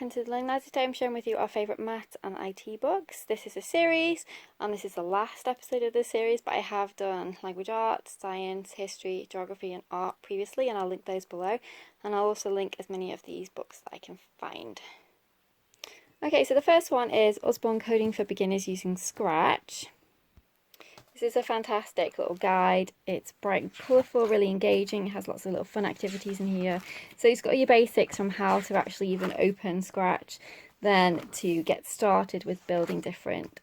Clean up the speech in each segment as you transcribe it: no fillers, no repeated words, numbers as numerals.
welcome to the Learning Ladder. Today I'm sharing with you our favourite maths and IT books. This is a series and this is the last episode of the series, but I have done language arts, science, history, geography and art previously, and I'll link those below, and I'll also link as many of these books that I can find. Okay, so the first one is Usborne Coding for Beginners Using Scratch. This is a fantastic little guide. It's bright and colourful, really engaging. It has lots of little fun activities in here. So it's got your basics from how to actually even open Scratch, then to get started with building different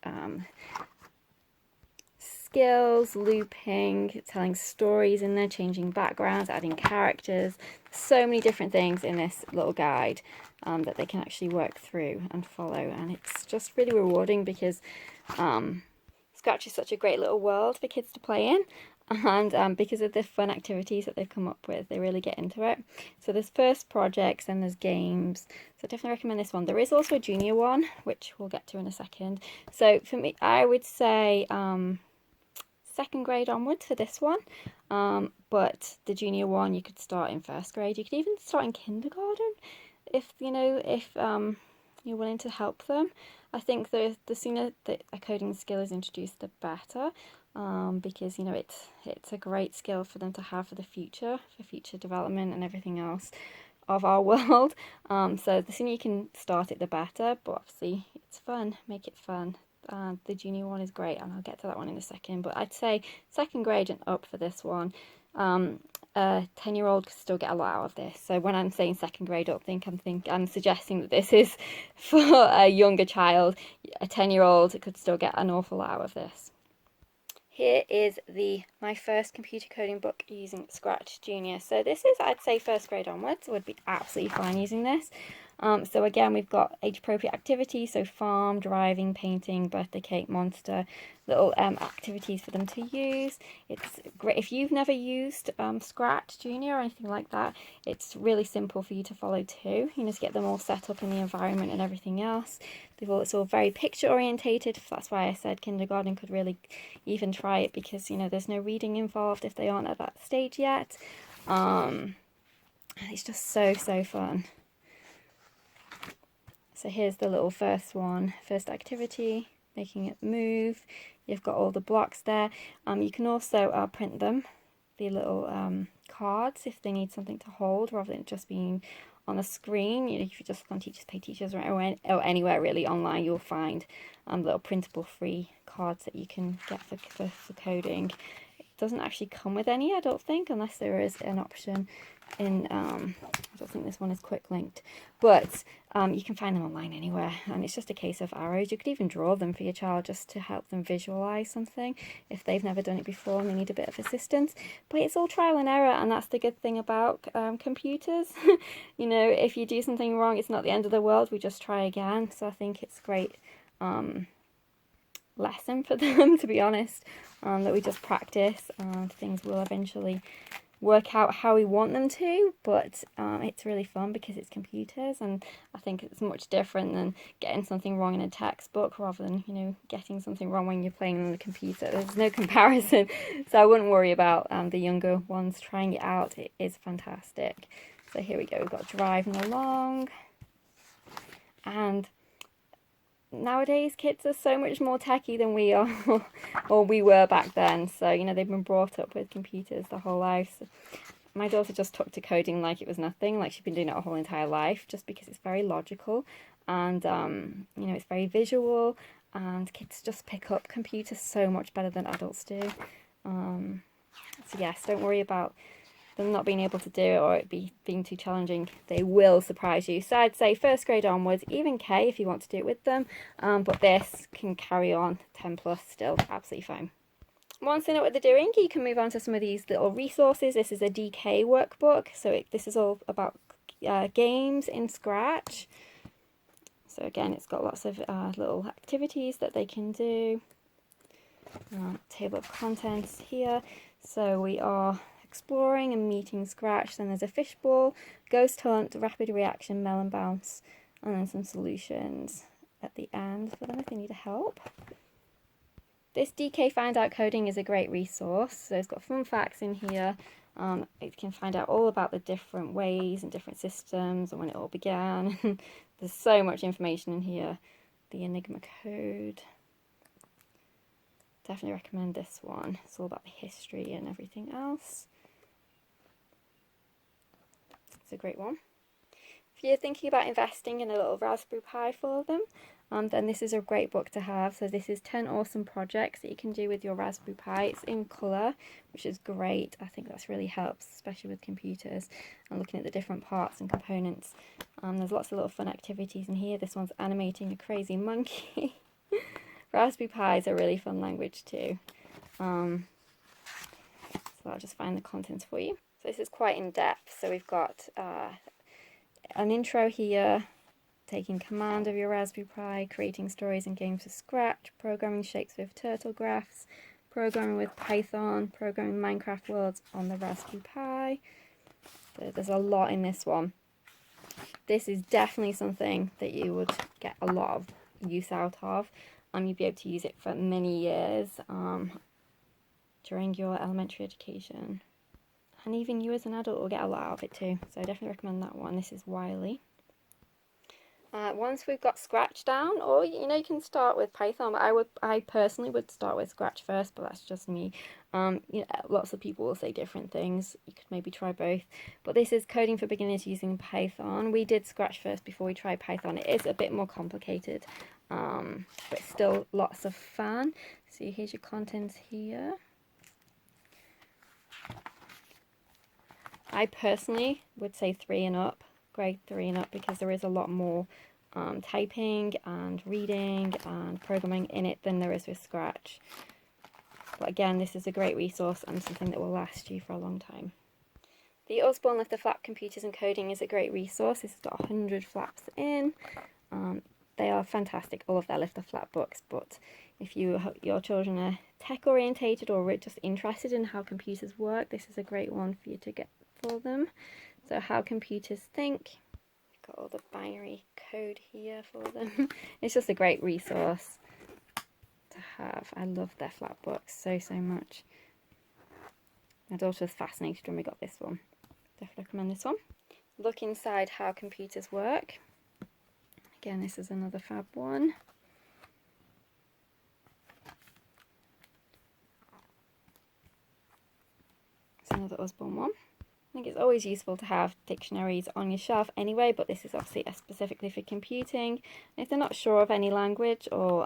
skills, looping, telling stories in there, changing backgrounds, adding characters. So many different things in this little guide that they can actually work through and follow. And it's just really rewarding because Scratch is such a great little world for kids to play in, and because of the fun activities that they've come up with, they really get into it. So there's first projects and there's games, so I definitely recommend this one. There is also a junior one, which we'll get to in a second. So for me, I would say second grade onwards for this one, but the junior one you could start in first grade. You could even start in kindergarten if you're willing to help them. I think the sooner that a coding skill is introduced, the better, because it's a great skill for them to have for the future, for future development and everything else of our world. So the sooner you can start it, the better. But obviously, it's fun. Make it fun. The junior one is great, and I'll get to that one in a second. But I'd say second grade and up for this one. A 10-year-old could still get a lot out of this. So when I'm saying second grade up, I'm suggesting that this is for a younger child. A 10-year-old could still get an awful lot out of this. Here is my first computer coding book using Scratch Junior. So this is, I'd say, first grade onwards would be absolutely fine using this. So again, we've got age-appropriate activities, so farm, driving, painting, birthday cake, monster, little activities for them to use. It's great if you've never used Scratch Junior or anything like that. It's really simple for you to follow too, to get them all set up in the environment and everything else. It's all very picture orientated. That's why I said kindergarten could really even try it, because there's no reading involved if they aren't at that stage yet. It's just so fun. So here's the little first one, first activity, making it move. You've got all the blocks there. You can also print them, the little cards, if they need something to hold rather than just being on a screen. If you just look on Teachers Pay Teachers or anywhere really online, you'll find little printable free cards that you can get for coding. It doesn't actually come with any, I don't think, unless there is an option in I don't think this one is quick linked, but you can find them online anywhere, and it's just a case of arrows. You could even draw them for your child just to help them visualize something if they've never done it before and they need a bit of assistance. But it's all trial and error, and that's the good thing about computers. If you do something wrong, it's not the end of the world. We just try again. So I think it's a great lesson for them, to be honest, that we just practice, and things will eventually work out how we want them to. But it's really fun because it's computers, and I think it's much different than getting something wrong in a textbook rather than getting something wrong when you're playing on the computer. There's no comparison, so I wouldn't worry about the younger ones trying it out. It is fantastic. So here we go, we've got driving along, and nowadays kids are so much more techie than we are or we were back then. So they've been brought up with computers their whole life. So my daughter just took to coding like it was nothing, like she'd been doing it her whole entire life, just because it's very logical and it's very visual, and kids just pick up computers so much better than adults do. So yes, don't worry about them not being able to do it or it being too challenging. They will surprise you. So I'd say first grade onwards, even K if you want to do it with them, but this can carry on 10 plus still absolutely fine. Once they know what they're doing, you can move on to some of these little resources. This is a DK workbook, so this is all about games in Scratch. So again, it's got lots of little activities that they can do. Table of contents here. So we are exploring and meeting Scratch. Then there's a fishbowl, ghost hunt, rapid reaction, melon bounce, and then some solutions at the end for them if they need help. This DK Find Out Coding is a great resource. So it's got fun facts in here. It can find out all about the different ways and different systems and when it all began. There's so much information in here. The Enigma code. Definitely recommend this one. It's all about the history and everything else. It's a great one. If you're thinking about investing in a little Raspberry Pi for them, then this is a great book to have. So this is 10 awesome projects that you can do with your Raspberry Pi. It's in colour, which is great. I think that's really helps, especially with computers and looking at the different parts and components. There's lots of little fun activities in here. This one's animating a crazy monkey. Raspberry Pi is a really fun language too. So I'll just find the contents for you. So this is quite in depth. So we've got an intro here, taking command of your Raspberry Pi, creating stories and games from scratch, programming shapes with turtle graphs, programming with Python, programming Minecraft worlds on the Raspberry Pi. So there's a lot in this one. This is definitely something that you would get a lot of use out of. You'd be able to use it for many years during your elementary education. And even you as an adult will get a lot out of it too. So I definitely recommend that one. This is Wiley. Once we've got Scratch down, or you know, you can start with Python, but I personally would start with Scratch first, but that's just me. You know, lots of people will say different things. You could maybe try both. But this is coding for beginners using Python. We did Scratch first before we tried Python. It is a bit more complicated, but still lots of fun. So here's your contents here. I personally would say 3 and up, grade 3 and up, because there is a lot more typing and reading and programming in it than there is with Scratch. But again, this is a great resource and something that will last you for a long time. The Osborne Lift the Flap Computers and Coding is a great resource. This has got 100 flaps in. They are fantastic, all of their Lift the Flap books, but if your children are tech orientated or just interested in how computers work, this is a great one for you to get for them. So How Computers Think. We've got all the binary code here for them. It's just a great resource to have. I love their flat books so much. My daughter was fascinated when we got this one. Definitely recommend this one. Look Inside How Computers Work. Again, this is another fab one. It's another Osborne one. I think it's always useful to have dictionaries on your shelf anyway, but this is obviously specifically for computing. And if they're not sure of any language or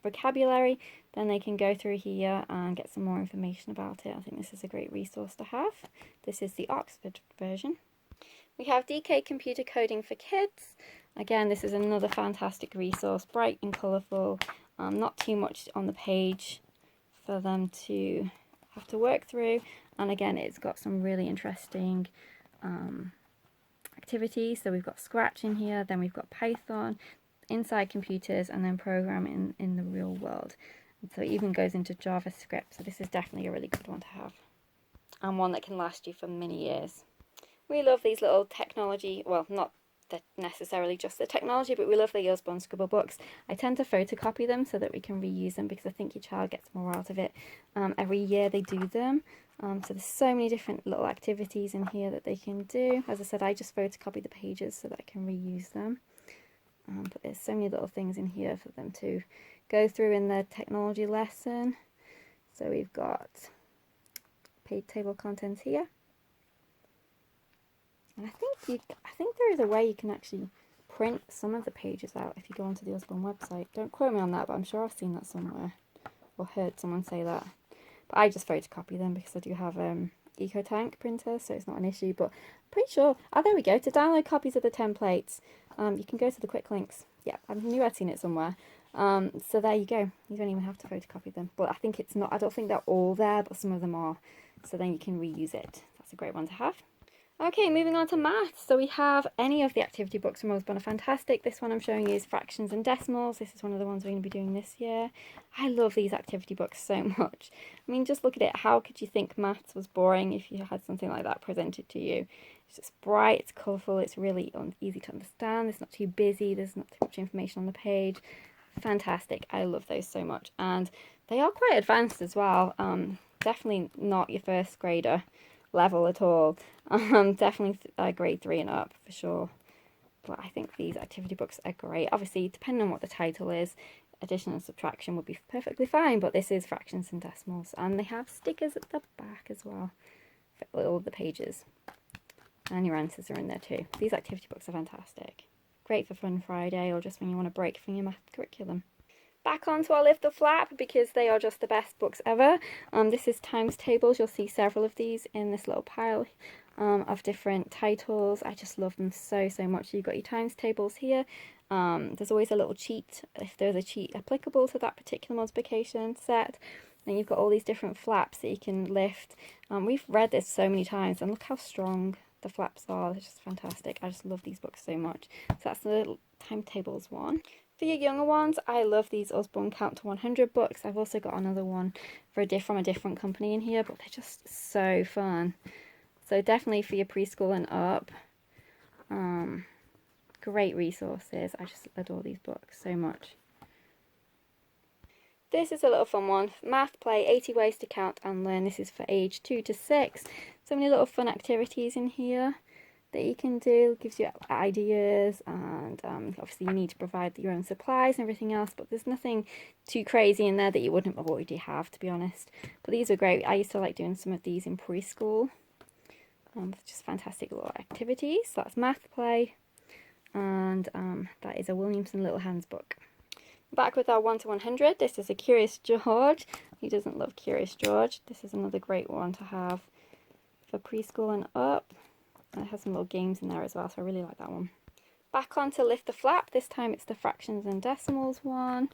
vocabulary, then they can go through here and get some more information about it. I think this is a great resource to have. This is the Oxford version. We have DK Computer Coding for Kids. Again, this is another fantastic resource, bright and colourful, not too much on the page for them to have to work through. And again, it's got some really interesting activities. So we've got Scratch in here, then we've got Python, inside computers, and then programming in the real world. And so it even goes into JavaScript. So this is definitely a really good one to have, and one that can last you for many years. We love these little technology, well, not necessarily just the technology, but we love the Osborne Scribble books. I tend to photocopy them so that we can reuse them, because I think your child gets more out of it. Every year they do them. So there's so many different little activities in here that they can do. As I said, I just photocopy the pages so that I can reuse them. But there's so many little things in here for them to go through in their technology lesson. So we've got page table contents here. And I think there is a way you can actually print some of the pages out if you go onto the Osborne website. Don't quote me on that, but I'm sure I've seen that somewhere or heard someone say that. But I just photocopy them because I do have EcoTank printer, so it's not an issue. But I'm pretty sure, oh, there we go. To download copies of the templates, you can go to the quick links. Yeah, I knew I'd seen it somewhere. So there you go. You don't even have to photocopy them. But I think it's not, I don't think they're all there, but some of them are. So then you can reuse it. That's a great one to have. Okay, moving on to maths. So we have any of the activity books from Osborne are fantastic. This one I'm showing you is fractions and decimals. This is one of the ones we're going to be doing this year. I love these activity books so much. I mean, just look at it. How could you think maths was boring if you had something like that presented to you? It's just bright, it's colourful, it's really easy to understand. It's not too busy, there's not too much information on the page. Fantastic. I love those so much. And they are quite advanced as well. Definitely not your first grader level at all. Definitely grade 3 and up for sure. But I think these activity books are great. Obviously, depending on what the title is, addition and subtraction would be perfectly fine, but this is fractions and decimals, and they have stickers at the back as well for all the pages, and your answers are in there too. These activity books are fantastic. Great for Fun Friday, or just when you want a break from your math curriculum. Back onto our Lift the Flap, because they are just the best books ever. This is times tables. You'll see several of these in this little pile of different titles. I just love them so much. You've got your times tables here. There's always a little cheat if there's a cheat applicable to that particular multiplication set. Then you've got all these different flaps that you can lift. We've read this so many times, and look how strong the flaps are. They're just fantastic. I just love these books so much. So that's the little timetables one. For your younger ones, I love these Osborne Count to 100 books. I've also got another one from a different company in here, but they're just so fun. So definitely for your preschool and up. Great resources. I just adore these books so much. This is a little fun one. Math Play 80 Ways to Count and Learn. This is for age 2 to 6. So many little fun activities in here that you can do. It gives you ideas, and obviously you need to provide your own supplies and everything else, but there's nothing too crazy in there that you wouldn't already have, to be honest. But these are great. I used to like doing some of these in preschool. Just fantastic little activities. So that's Math Play, and that is a Williamson Little Hands book. Back with our 1 to 100. This is a Curious George. Who doesn't love Curious George? This is another great one to have for preschool and up. And it has some little games in there as well, so I really like that one. Back on to Lift the Flap. This time it's the fractions and decimals one.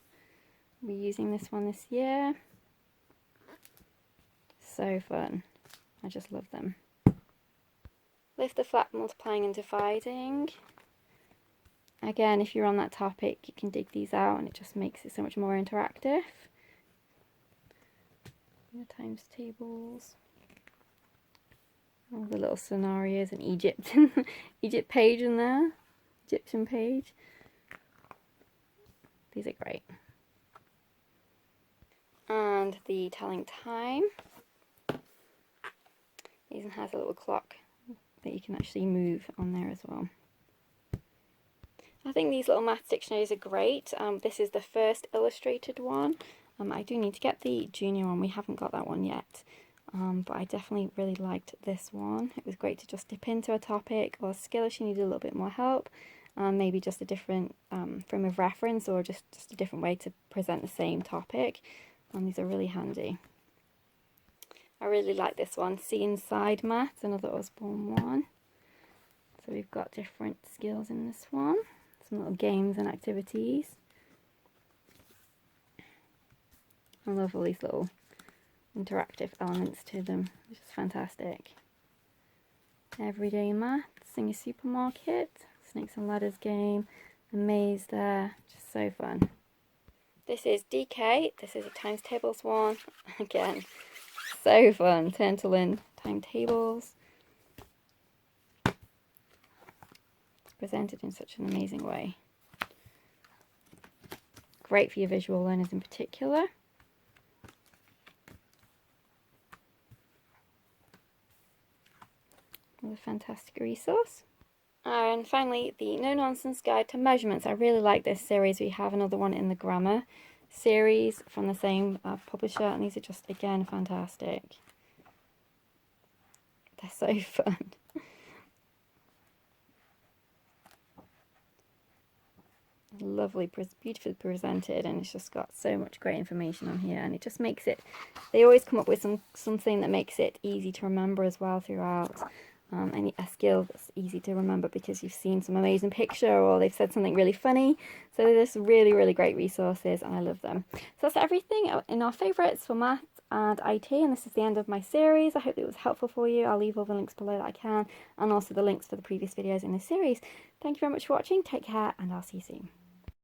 We're using this one this year. So fun. I just love them. Lift the Flap, multiplying and dividing. Again, if you're on that topic, you can dig these out, and it just makes it so much more interactive. Your times tables. All the little scenarios in Egypt. Egypt page in there. Egyptian page. These are great. And the telling time. It even has a little clock that you can actually move on there as well. I think these little maths dictionaries are great. This is the first illustrated one. I do need to get the junior one. We haven't got that one yet. But I definitely really liked this one. It was great to just dip into a topic or a skill if you needed a little bit more help. Maybe just a different frame of reference, or just a different way to present the same topic. These are really handy. I really like this one. See Inside Maths, another Osborne one. So we've got different skills in this one. Some little games and activities. I love all these little interactive elements to them, which is fantastic. Everyday Maths in your supermarket. Snakes and Ladders game. The maze there. Just so fun. This is DK. This is a times tables one. Again, so fun. Turn to learn timetables. Presented in such an amazing way. Great for your visual learners in particular. Another fantastic resource. And finally, the No Nonsense Guide to Measurements. I really like this series. We have another one in the grammar series from the same publisher, and these are just, again, fantastic. They're so fun. Lovely, beautifully presented, and it's just got so much great information on here, and it just makes it, they always come up with something that makes it easy to remember as well throughout. A skill that's easy to remember because you've seen some amazing picture, or they've said something really funny. So they're just really great resources, and I love them. So that's everything in our favourites for maths and IT, and this is the end of my series. I hope it was helpful for you. I'll leave all the links below that I can, and also the links for the previous videos in this series. Thank you very much for watching. Take care, and I'll see you soon.